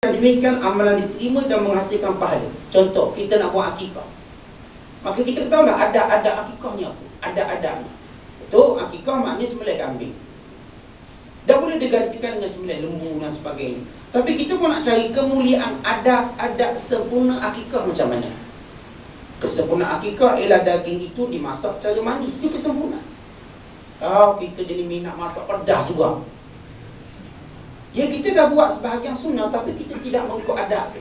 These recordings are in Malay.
demikian amalan diterima dan menghasilkan pahala. Contoh, kita nak buat akikah. Maka kita tahu lah ada akikahnya apa? Ada. Betul, akikah maknanya sembelih kambing. Dah boleh digantikan dengan sembelih lembu dan sebagainya. Tapi kita pun nak cari kemuliaan ada sempurna akikah macam mana? Kesempurnaan akikah ialah daging itu dimasak cara manis. Itu kesempurnaan. Kita jadi minat masak pedas juga. Ya, kita dah buat sebahagian sunnah, tapi kita tidak mengikut adab.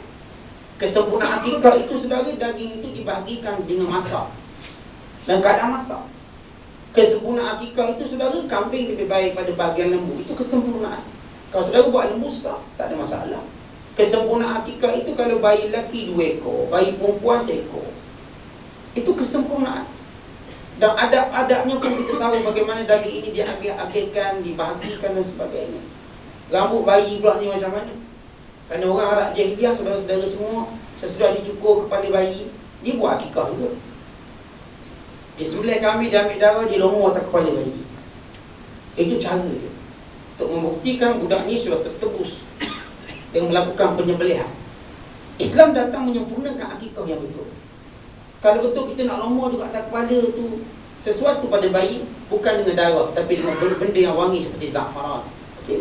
Kesempurnaan akikah itu, saudara, daging itu dibahagikan dengan masak dan keadaan masak. Kesempurnaan akikah itu, saudara, kambing lebih baik pada bahagian lembu. Itu kesempurnaan. Kalau saudara buat lembu sah, tak ada masalah. Kesempurnaan akikah itu kalau bayi lelaki 2 ekor, bayi perempuan 1 ekor. Itu kesempurnaan. Dan adab-adabnya pun kita tahu bagaimana daging ini diagih-agihkan, dibahagikan dan sebagainya. Rambut bayi pula ni macam mana? Kerana orang Arab jahiliah, saudara-saudara semua, sesudah dicukur kepala bayi, dia buat akikah juga. Dia sembelih kambing, dia ambil darah, dia longor atas kepala bayi. Itu cara dia untuk membuktikan budak ni sudah tertebus dengan melakukan penyembelihan. Islam datang menyempurnakan akikah yang betul. Kalau betul kita nak longor juga atas kepala tu sesuatu pada bayi, bukan dengan darah, tapi dengan benda yang wangi seperti zafaran. Okey,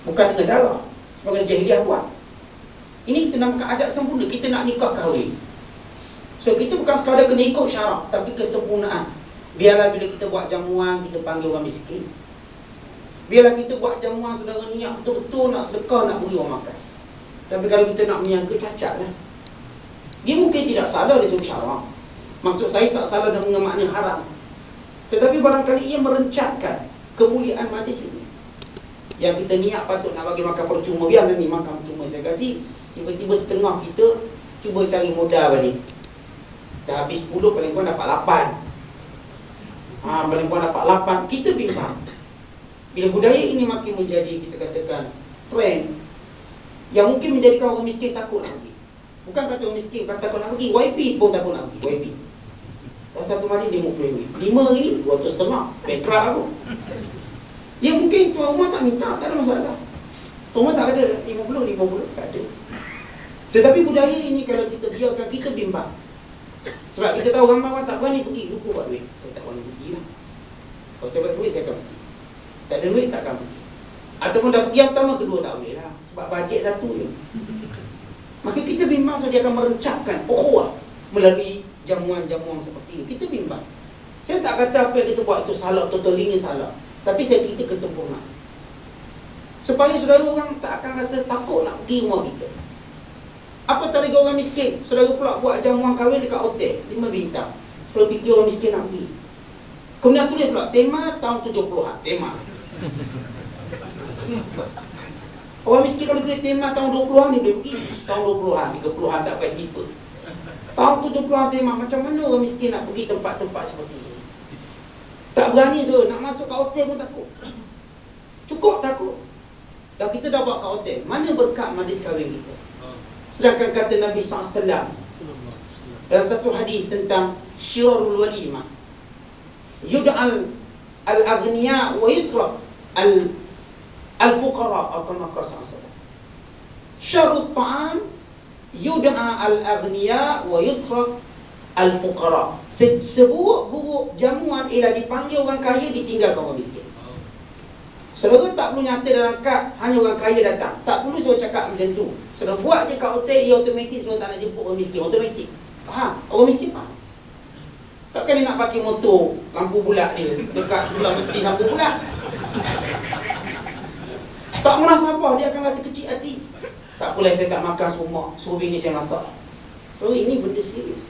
bukan dengan darah sebagai jahiliah buat. Ini kita namakan adab sempurna. Kita nak nikah kahwin, so kita bukan sekadar kena ikut syarak, tapi kesempurnaan. Biarlah bila kita buat jamuan, kita panggil orang miskin. Biarlah kita buat jamuan, saudara, niat betul-betul nak sedekah, nak beri orang makan. Tapi kalau kita nak meniaga, cacat lah. Dia mungkin tidak salah dari segi syarak. Maksud saya tak salah dengan makna haram, tetapi barangkali ia merencatkan kemuliaan majlis ini. Yang kita niat patut nak bagi makan percuma, biarlah ni makan percuma saya kasih. Tiba-tiba setengah kita cuba cari modal balik. Dah habis 10, paling kurang dapat 8. Paling kurang dapat 8. Kita bimbang. Bila budaya ini makin menjadi, kita katakan, trend, yang mungkin menjadikan orang miskin takut nak pergi. Bukan kata orang miskin takut nak pergi, YP pun takut nak pergi. YP satu hari dia RM50, 5 hari 200.5, bankrupt aku. Dia mungkin tuan rumah tak minta, tak ada masalah. Tuan rumah tak kata 50, tak ada. Tetapi budaya ini kalau kita biarkan, kita bimbang. Sebab kita tahu ramai orang tak berani pergi. Lupa buat duit, saya tak berani pergi lah. Kalau saya buat duit, saya akan pergi. Tak ada duit, takkan pergi. Ataupun dah pergi yang pertama, kedua tak boleh lah, sebab bajet satu je. Maka kita bimbang, so dia akan merencapkan ukhuwah melalui jamuan-jamuan seperti ini. Kita bimbang. Saya tak kata apa yang kita buat itu salah, totally salah, tapi saya cerita kesempurnaan, supaya saudara orang tak akan rasa takut nak pergi rumah kita. Apa tak lagi orang miskin, saudara pula buat jamuan kahwin dekat hotel 5 bintang, suruh fikir orang miskin nak pergi. Kemudian tulis pula tema tahun 70-an, tema. Orang miskin kalau tulis tema tahun 20-an, dia boleh pergi. Tahun 20-an, 30-an tak pakai slipper. Tahun 70-an tema, macam mana orang miskin nak pergi tempat-tempat seperti ini? Tak berani, so nak masuk kat hotel pun takut. Cukup takut. Dan kita dah buat kat hotel, mana berkat majlis kahwin kita? Sedangkan kata Nabi SAW dalam satu hadis tentang syirarul walimah, yud'al al-aghniya wa yutrak al-fuqara, atau kama qala SAW. Syarut ta'am yud'a al-aghniya wa yutrak al-fuqara. Seburuk-buruk jamuan ialah dipanggil orang kaya, ditinggalkan orang miskin. Saudara tak perlu nyata dalam kad, hanya orang kaya datang. Tak perlu suruh cakap macam tu. Saudara buat je kat hotel, dia automatik suruh tak nak jemput orang miskin. Automatik. Faham? Orang miskin faham. Takkan dia nak pakai motor lampu bulat dia dekat sebelah masjid lampu bulat. Tak munasabah, dia akan rasa kecil hati. Tak boleh saya tak makan semua, suruh bini saya masak. So ini benda serius.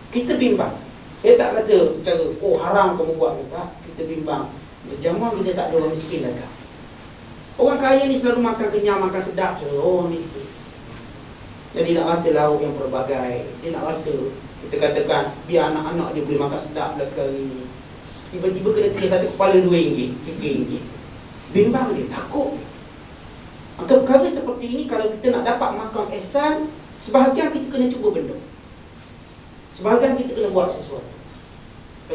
Kita bimbang. Saya tak kata cara haram kamu buat ke tak. Kita bimbang. Jamuan kita tak ada orang miskin datang. Orang kaya ni selalu makan kenyang, makan sedap. So, orang miskin, jadi nak rasa lauk yang pelbagai. Dia nak rasa, kita katakan, biar anak-anak dia boleh makan sedap belakang ini. Tiba-tiba kena tulis satu kepala RM2, RM3. Bimbang dia, takut. Maka perkara seperti ini, kalau kita nak dapat makan ihsan, sebahagian kita kena cuba benda, sebahagian kita kena buat sesuatu.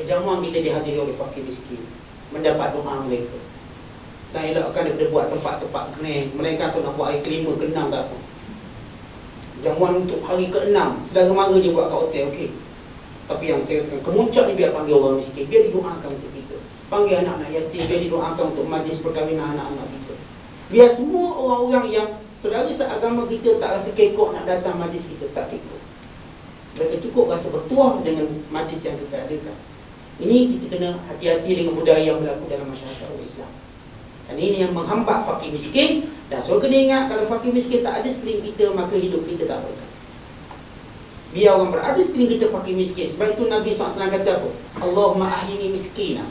Jamuan kita dihadiri oleh fakir miskin, mendapat doa mereka. dan elakkan daripada buat tempat-tempat kena, melainkan nak buat hari ke-5, ke-6 ke apa. Jamuan untuk hari ke-6, saudara mara je buat kat hotel, okey. Tapi yang saya katakan, kemuncak ni biar panggil orang miskin, biar didoakan untuk kita. Panggil anak-anak yatim, biar didoakan untuk majlis perkahwinan anak-anak kita. Biar semua orang-orang yang saudara seagama kita tak rasa kekok nak datang majlis kita, tak kekok. Mereka cukup rasa bertuah dengan majlis yang kita adakan. Ini kita kena hati-hati dengan budaya yang berlaku dalam masyarakat orang Islam. Dan ini yang menghambat fakir miskin. Dan so kena ingat, kalau fakir miskin tak ada sekeliling kita, maka hidup kita tak berkah. Biar orang berada sekeliling kita fakir miskin. Sebab itu Nabi SAW kata apa? Allahumma ahyini miskina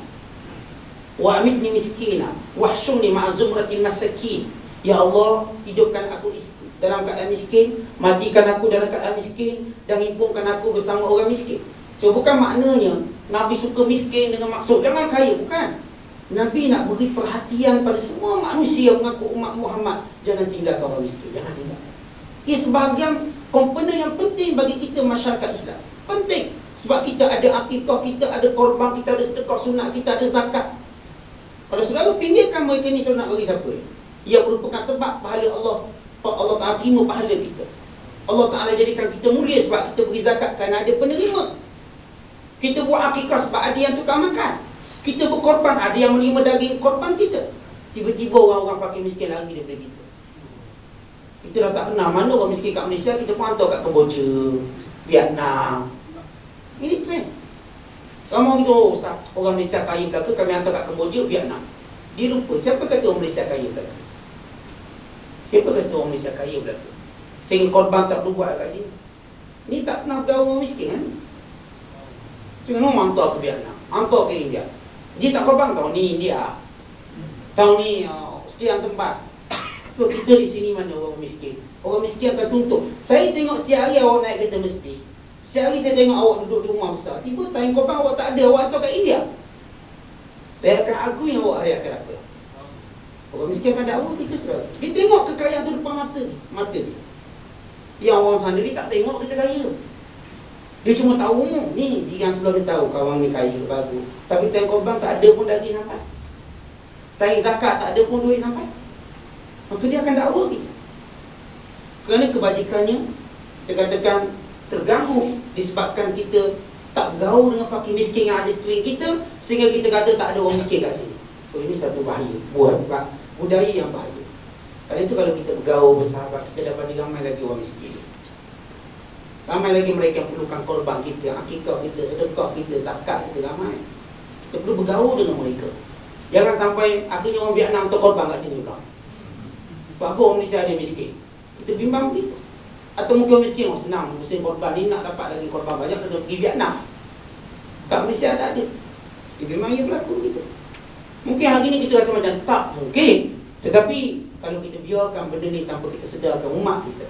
wa amitni miskina wahsyurni ma'azumratil masakin. Ya Allah, hidupkan aku dalam keadaan miskin, matikan aku dalam keadaan miskin, dan himpunkan aku bersama orang miskin. So bukan maknanya Nabi suka miskin dengan maksud jangan kaya, bukan. Nabi nak beri perhatian pada semua manusia mengaku umat Muhammad, jangan tinggalkan orang miskin, jangan tinggalkan. Ia sebahagian komponen yang penting bagi kita masyarakat Islam. Penting. Sebab kita ada akikah, kita ada korban, kita ada sedekah sunat, kita ada zakat. Kalau saudara pinggirkan mereka ni, saudara nak bagi siapa? Ia merupakan sebab pahala Allah Ta'ala terima pahala kita. Allah Ta'ala jadikan kita mulia sebab kita beri zakat kerana ada penerima. Kita buat akikah sebab ada yang tukar makan. Kita berkorban, ada yang menerima daging korban kita. Tiba-tiba orang-orang pakai miskin lari daripada kita. Kita dah tak kenal mana orang miskin kat Malaysia, kita pun hantar kat Kemboja, Vietnam. Ini trend. Kamu itu, Ustaz, orang Malaysia kaya belaka, kami hantar kat Kemboja, Vietnam. Dia lupa, siapa kata orang Malaysia kaya belaka? Siapa kata orang Malaysia kaya belaka? Sehingga korban tak perlu buat kat sini. Ni tak pernah bergaul orang miskin kan? Sehingga orang hantar ke Vietnam, hantar ke India. Dia tak korban tahu ni India, tahu ni sekian tempat. So, kita di sini mana orang miskin? Orang miskin akan tuntut. Saya tengok setiap hari awak naik kereta Mercedes. Setiap hari saya tengok awak duduk di rumah besar. Tiba time korban awak tak ada, awak hantar kat India. Saya akan akui yang awak hari akhirat apa. Orang miskin akan dakwa kita saudara. Dia tengok kekayaan tu depan mata dia. Yang orang sana dia tak tengok kita kaya. Dia cuma tahu ni jiran sebelah dia tahu kawan ni kaya bagus. Tapi time korban tak ada pun daging sampai. Time zakat tak ada pun duit sampai. Maka dia akan dakwa kita. Kerana kebajikannya dikatakan terganggu disebabkan kita tak bergaul dengan fakir miskin yang ada sekeliling kita, sehingga kita kata tak ada orang miskin kat sini. So ini satu bahaya, buat budaya yang bahaya. Kerana itu kalau kita bergaul bersahabat, kita dapat ramai lagi orang miskin. Ramai lagi mereka yang perlukan korban kita, akikah kita, sedekah kita, zakat kita, ramai. Kita perlu bergaul dengan mereka. Jangan sampai akhirnya orang Vietnam terkorban kat sini pula. Sebab apa orang Malaysia ada miskin? Kita bimbang begitu. Atau mungkin miskin orang senang musim korban ni, nak dapat lagi korban banyak kena pergi Vietnam. Kat Malaysia tak ada. Memang ia berlaku begitu. Mungkin hari ni kita rasa macam tak mungkin. Tetapi kalau kita biarkan benda ni tanpa kita sedarkan umat kita,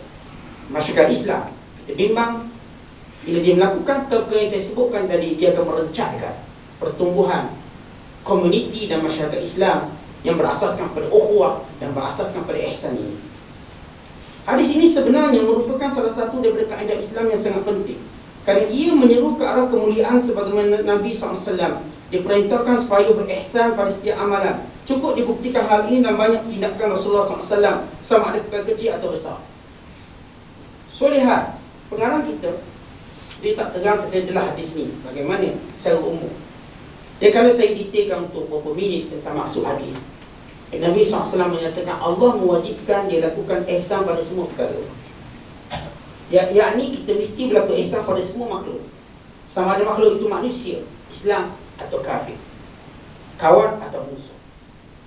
masyarakat Islam, kita bimbang. Bila dia melakukan perkara yang saya sebutkan tadi, dia akan merencatkan pertumbuhan komuniti dan masyarakat Islam yang berasaskan pada ukhuwah dan berasaskan pada ihsan ini. Hadis ini sebenarnya merupakan salah satu daripada kaedah Islam yang sangat penting, kerana ia menyeru ke arah kemuliaan sebagaimana Nabi SAW diperintahkan supaya berihsan pada setiap amalan. Cukup dibuktikan hal ini dalam banyak tindakan Rasulullah SAW, sama ada perkara kecil atau besar. So lihat, pengarang kita, dia tak terang secara jelas hadis ni bagaimana secara umum. Dia kalau saya detailkan untuk beberapa minit tentang maksud hadis, Nabi SAW menyatakan Allah mewajibkan dia lakukan ihsan pada semua perkara. Yakni kita mesti berlaku ihsan pada semua makhluk. Sama ada makhluk itu manusia, Islam atau kafir, kawan atau musuh,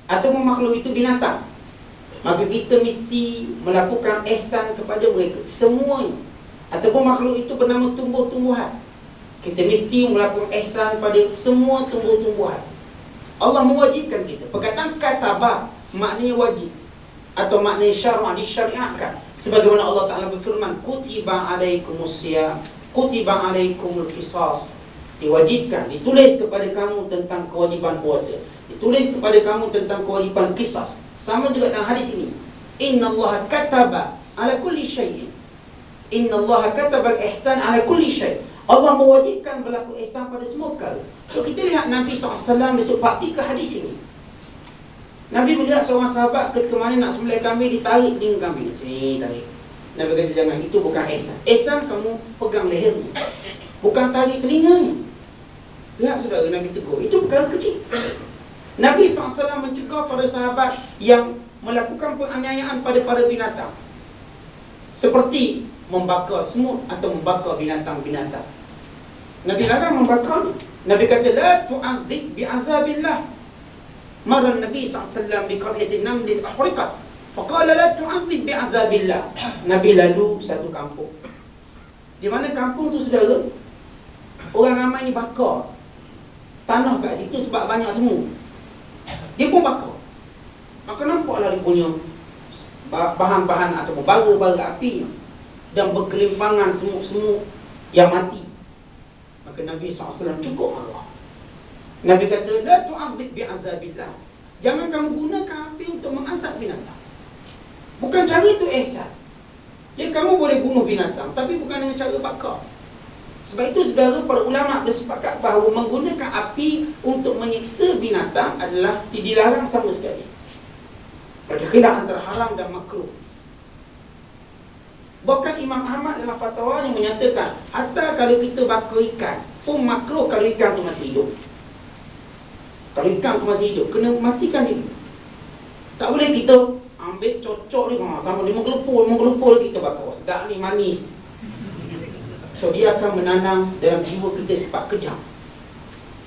atau makhluk itu binatang. Maka kita mesti melakukan ihsan kepada mereka semuanya. Ataupun makhluk itu bernama tumbuh-tumbuhan, kita mesti melakukan ihsan pada semua tumbuh-tumbuhan. Allah mewajibkan kita. Perkataan kataba maknanya wajib atau maknanya syar'a, disyariatkan. Sebagaimana Allah Ta'ala berfirman, kutiba alaikumus siyam, kutiba alaikumul qisas. Diwajibkan, ditulis kepada kamu tentang kewajiban puasa, ditulis kepada kamu tentang kewajiban qisas. Sama juga dalam hadis ini, innallaha kataba ala kulli syai'in, innallaha kataba al-ihsan ala kulli syai'. Allah mewajibkan berlaku ihsan pada semua perkara. So kita lihat Nabi SAW besok praktikkan hadis ini. Nabi melihat seorang sahabat ke mana nak sembelih kambing, ditarik telinga kambing. Sini tarik. Nabi kata jangan, itu bukan ihsan. Ihsan kamu pegang lehernya, bukan tarik telinganya. Lihat saudara, Nabi tegur. Itu perkara kecil. Nabi SAW mencegah pada sahabat yang melakukan penganiayaan pada binatang, seperti membakar semut atau membakar binatang-binatang. Nabi larang membakarnya. Nabi kata la tu'adzib bi'azabillah. Marra Nabi SAW bi qaryatin namlin ahriqat faqala la tu'adzib bi'azabillah. Nabi lalu satu kampung, di mana kampung tu saudara, orang ramai ni bakar tanah kat situ sebab banyak semut. Dia pun bakar. Maka nampaklah dia punya bahan-bahan atau bara-bara api dan berkelimpangan semut-semut yang mati. Maka Nabi SAW cukup marah. Nabi kata la tu'adzib bi'azabillah. Jangan kamu gunakan api untuk mengazab binatang. Bukan cara itu ihsan. Ya, kamu boleh bunuh binatang, tapi bukan dengan cara bakar. Sebab itu saudara, para ulama bersepakat bahawa menggunakan api untuk menyiksa binatang adalah dilarang sama sekali. Ada khilaf antara haram dan makruh. Bahkan Imam Ahmad dalam fatwanya menyatakan, hatta kalau kita bakar ikan pun makruh kalau ikan tu masih hidup. Kalau ikan tu masih hidup, kena matikan dia. Tak boleh kita ambil cocok ni sama 5 gelepul kita bakar. Sedap ni, manis. So dia akan menanam dalam jiwa kita sifat kejam.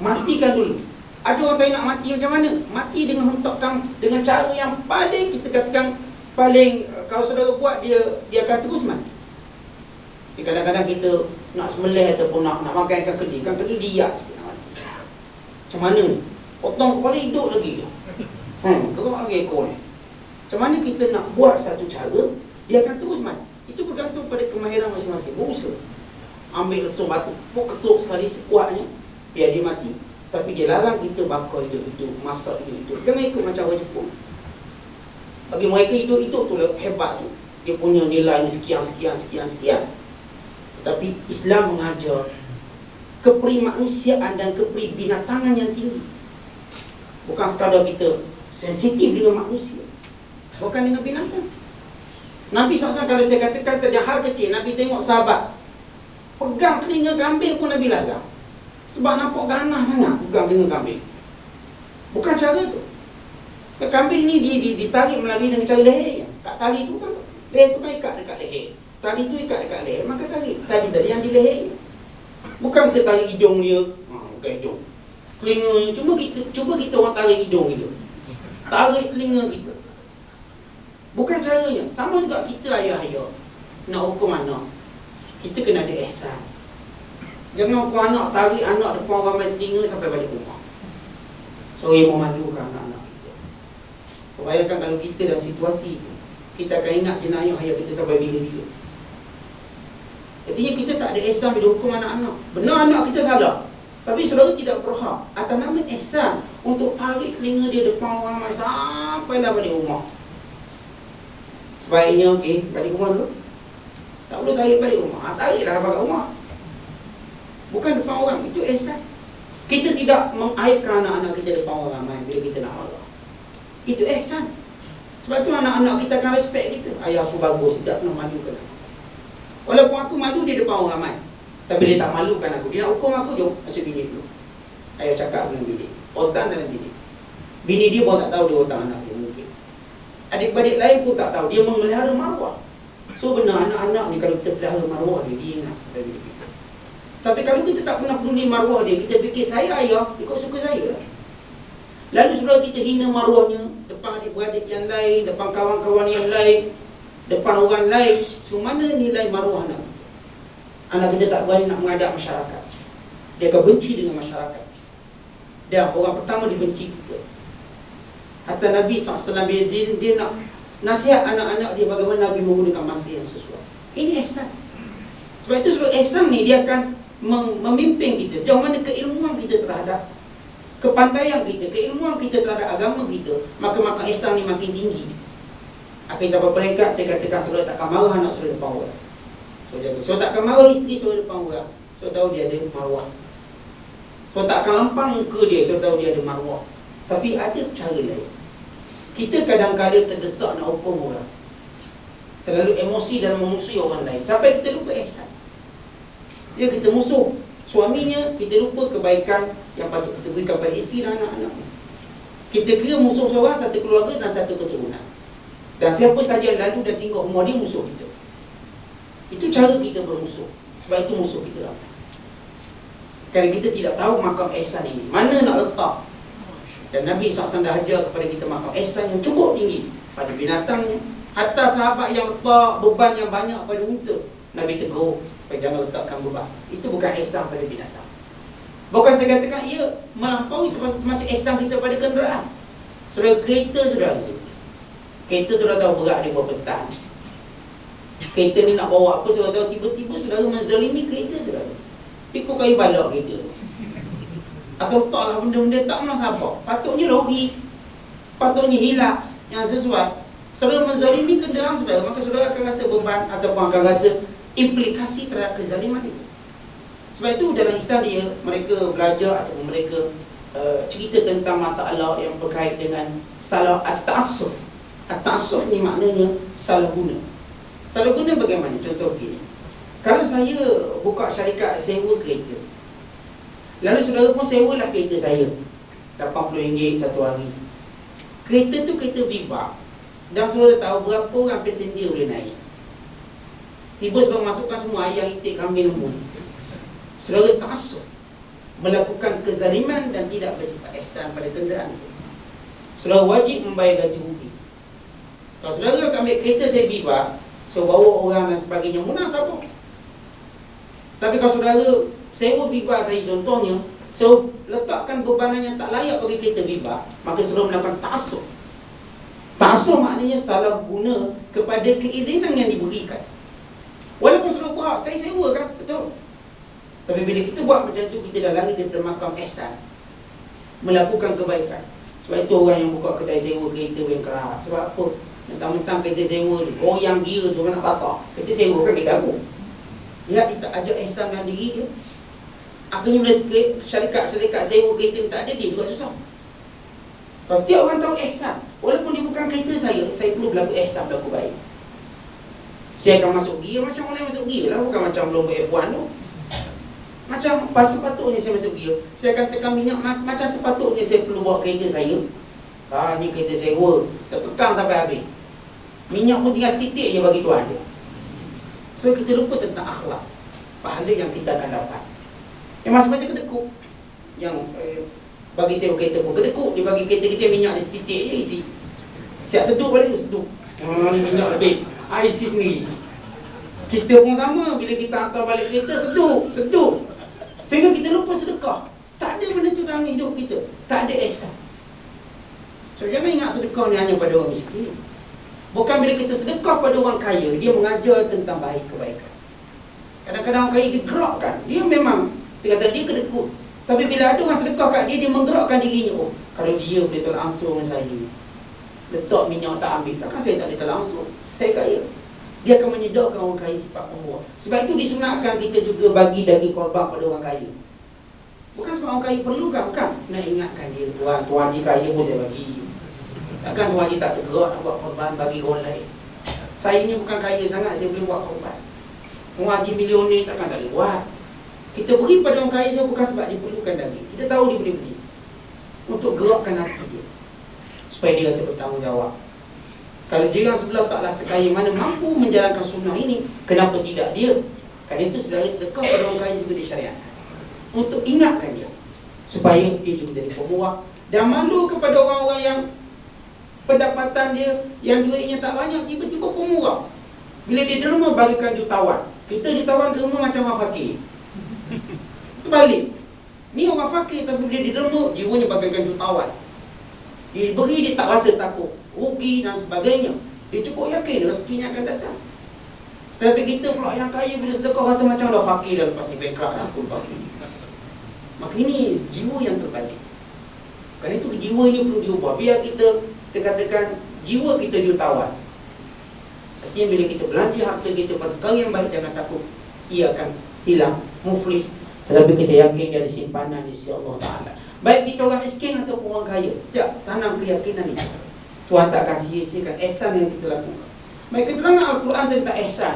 Matikan dulu. Ada orang tak nak mati macam mana? Mati dengan hentakkan, dengan cara yang paling, kita katakan paling, kalau saudara buat, dia akan terus mati. Kadang-kadang kita nak sembelih ataupun nak makan ikan keli liat sikit nak mati. Macam mana ni? Potong kepala hidup lagi tu. Gerak lagi ekor ni. Macam mana kita nak buat satu cara, dia akan terus mati. Itu bergantung pada kemahiran masing-masing. Berusaha ambil lesung batu, ketuk sekali sekuatnya, biar dia mati. Tapi dia larang kita bakar hidup-hidup, masak hidup-hidup. Jangan ikut macam orang Jepun. Bagi mereka hidup-hidup tu hebat tu. Dia punya nilainya sekian. Tapi Islam mengajar keperi manusiaan dan keperi binatangan yang tinggi. Bukan sekadar kita sensitif dengan manusia, bukan dengan binatang. Nabi SAW, kalau saya katakan tadi hal kecil, Nabi tengok sahabat pegang telinga kambing pun Nabi larang. Sebab nampak ganas sangat pegang telinga kambing. Bukan cara tu. Kambing ni ditarik melalui dengan cara leher. Kat tali tu kan, leher tu kan ikat dekat leher, tali tu ikat dekat leher, maka tarik tali yang di leher. Bukan kita tarik hidung dia. Bukan hidung, telinga. Cuba kita orang tarik hidung kita, tarik telinga kita. Bukan caranya. Sama juga kita ayah-ayah nak hukum anak, kita kena ada ihsan. Jangan hukum anak, tarik anak depan ramai telinga sampai balik rumah. Sorry, memalukan anak-anak kita. Bayangkan kalau kita dalam situasi itu, kita akan ingat jenayah ayah kita sampai bila-bila. Artinya kita tak ada ihsan bila hukum anak-anak. Benar anak kita salah, tapi saudara tidak berhak atas nama ihsan untuk tarik telinga dia depan orang ramai sampailah balik rumah. Sebaiknya balik rumah dulu. Tak boleh tarik balik rumah, tariklah balik rumah, bukan depan orang. Itu ihsan. Kita tidak mengaibkan anak-anak kita depan orang ramai bila kita nak marah. Itu ihsan. Sebab tu anak-anak kita akan respect kita. Ayah aku bagus, tidak pernah malukan aku. Walaupun aku malu dia depan orang ramai, tapi dia tak malukan aku. Dia nak hukum aku, jom masuk bilik dulu. Ayah cakap dengan bilik, otak dalam bilik. Bini dia pun tak tahu dia otak anak dia mungkin. Adik-adik lain pun tak tahu. Dia memelihara maruah. So benar anak-anak ni kalau kita pelihara maruah dia ingat dari kita. Tapi kalau kita tak pernah peduli maruah dia, kita fikir saya ayah, ikut suka saya lah. Lalu sebelum kita hina maruahnya depan adik-beradik yang lain, depan kawan-kawan yang lain, depan orang lain, so mana nilai maruah anak kita? Anak kita tak berani nak menghadap masyarakat. Dia akan benci dengan masyarakat. Dan orang pertama dibenci kita. Hatta Nabi SAW dia nak nasihat anak-anak dia bagaimana Nabi menggunakan masa yang sesuai. Ini ihsan. Sebab itu sebab ihsan ni dia akan memimpin kita sejauh mana keilmuan kita terhadap kepandaian kita, keilmuan kita terhadap agama kita, maka ihsan ni makin tinggi. Akan sampai peringkat saya katakan saudara takkan marah anak saudara depan orang. So jaga. So takkan marah isteri saudara depan orang. So tahu dia ada maruah. So tak akan lempang muka dia, so tahu dia ada maruah. Tapi ada cara lain. Kita kadang-kadang terdesak nak hukum orang, terlalu emosi dalam memusuhi orang lain sampai kita lupa ihsan. Ya, kita musuh suaminya, kita lupa kebaikan yang patut kita berikan pada isteri dan anak-anak. Kita kira musuh seorang, satu keluarga dan satu keturunan. Dan siapa saja yang lalu dan singgah rumah dia, musuh kita. Itu cara kita bermusuh. Sebab itu musuh kita apa? Kerana kita tidak tahu makam ihsan ini, mana nak letak. Dan Nabi SAW dah ajar kepada kita makam ihsan yang cukup tinggi pada binatangnya. Hatta sahabat yang letak beban yang banyak pada unta, Nabi tegur, jangan letakkan beban. Itu bukan ihsan pada binatang. Bukan saya katakan ia melampaui termasuk ihsan kita pada kenderaan. Saudara, kereta saudara, kereta saudara tahu berat dia berapa tan. Kereta ni nak bawa apa saudara tahu, tiba-tiba saudara menzalimi kereta saudara. Pikul kayu balok kereta, atau letaklah benda-benda tak munasabah. Patutnya lori, patutnya hilak yang sesuai. Saudara menzalimi kenderaan saudara, maka saudara akan rasa beban ataupun akan rasa implikasi terhadap kezaliman itu. Sebab itu dalam Islam dia, mereka belajar ataupun mereka cerita tentang masalah yang berkait dengan salah at-ta'assuf. At-ta'assuf ni maknanya salah guna. Salah guna bagaimana? Contoh begini. Kalau saya buka syarikat sewa kereta, lalu saudara pun sewalah kereta saya RM80 satu hari. Kereta tu kereta Viva, dan saudara tahu berapa orang passenger boleh naik. Tiba sebab masukkan semua ayam, itik, kambing, lembu. Saudara ta'assuf, melakukan kezaliman dan tidak bersifat ihsan pada kenderaan itu. Saudara wajib membayar ganti rugi. Kalau saudara ambil kereta saya Viva, so bawa orang dan sebagainya, munasabah. Tapi kalau saudara sewa Viva saya contohnya, so letakkan bebanan yang tak layak bagi kereta Viva, maka saudara melakukan ta'assuf. Ta'assuf maknanya salah guna kepada keizinan yang diberikan. Walaupun saudara buat, saya sewa kan, betul. Tapi bila kita buat macam tu, kita dah lari daripada makam ihsan, melakukan kebaikan. Sebab itu orang yang buka kedai sewa kereta bengkak. Sebab apa? Mentang-mentang kereta sewa dia goyang gira tu nak bakar. Kereta sewa kan kita aku. Dia tak ajak ihsan dalam diri dia. Akhirnya bila syarikat sewa kereta tak ada, dia juga susah. Pasti orang tahu ihsan, walaupun dia bukan kereta saya perlu berlaku ihsan, berlaku baik. Saya akan masuk gear macam orang lain masuk gear lah, bukan macam lomba F1 tu. Macam sepatutnya saya masuk gear, saya akan tekan minyak macam sepatutnya saya perlu bawa kereta saya. Ni kereta sewa, tekan sampai habis. Minyak pun tinggal setitik je bagi tuan dia. So kita lupa tentang akhlak, pahala yang kita akan dapat. Yang macam kedekut, yang bagi sewa kereta pun kedekut, dia bagi kereta kita minyak dia setitik je isi. Siap seduk balik tu seduk. Ni minyak lebih, isi sendiri. Kita pun sama, bila kita hantar balik kereta seduk. Sehingga kita lupa sedekah. Tak ada benda tu dalam hidup kita, tak ada ihsan. So jangan ingat sedekah ni hanya pada orang miskin. Bukan bila kita sedekah pada orang kaya, dia mengajar tentang baik kebaikan. Kadang-kadang orang kaya dia gerakkan, dia memang kata dia kedekut. Tapi bila ada orang sedekah kat dia, dia menggerakkan dirinya. Oh, kalau dia boleh tolak ansur dengan saya, letak minyak tak ambil, takkan saya tak boleh tolak ansur? Saya kaya. Dia akan menyedarkan orang kaya sifat pemurah. Sebab itu disunatkan kita juga bagi daging korban pada orang kaya. Bukan sebab orang kaya perlukan, bukan. Nak ingatkan dia, Tuan Haji kaya pun saya bagi. Takkan Tuan Haji tak tergerak nak buat korban bagi orang lain. Saya ni bukan kaya sangat, saya boleh buat korban. Tuan Haji milioner takkan tak boleh buat. Kita beri pada orang kaya saya bukan sebab dia perlukan daging. Kita tahu dia boleh beri untuk gerakkan hati dia, supaya dia rasa bertanggungjawab. Kalau jiran sebelah taklah sekaya mana mampu menjalankan sunnah ini, kenapa tidak dia? Kerana itu saudara sedekah pada orang kaya juga disyariatkan, untuk ingatkan dia, supaya dia juga jadi pemurah. Dan malu kepada orang-orang yang pendapatan dia, yang duitnya tak banyak, tiba-tiba pemurah. Bila dia derma bagikan jutawan. Kita jutawan derma macam orang fakir. Terbalik. Ni orang fakir, tapi bila dia derma, jiwanya bagikan jutawan. Dia beri, dia tak rasa takut rugi dan sebagainya. Dia cukup yakin rezekinya akan datang. Tapi kita pula yang kaya, bila sedekah rasa macam dah fakir dah, lepas ni bankrupt dah, aku fakir. Maka ini jiwa yang terbalik. Kerana itu jiwa ini perlu diubah. Biar kita katakan jiwa kita jutawan. Artinya bila kita belanja harta kita pada perkara yang baik, jangan takut ia akan hilang, muflis. Tetapi kita yakin dia ada simpanan di sisi Allah Ta'ala. Baik kita orang miskin ataupun orang kaya, tidak, tanam keyakinan itu. Tuhan tak akan sia-siakan ihsan yang kita lakukan. Maka keterangan Al-Quran tentang ihsan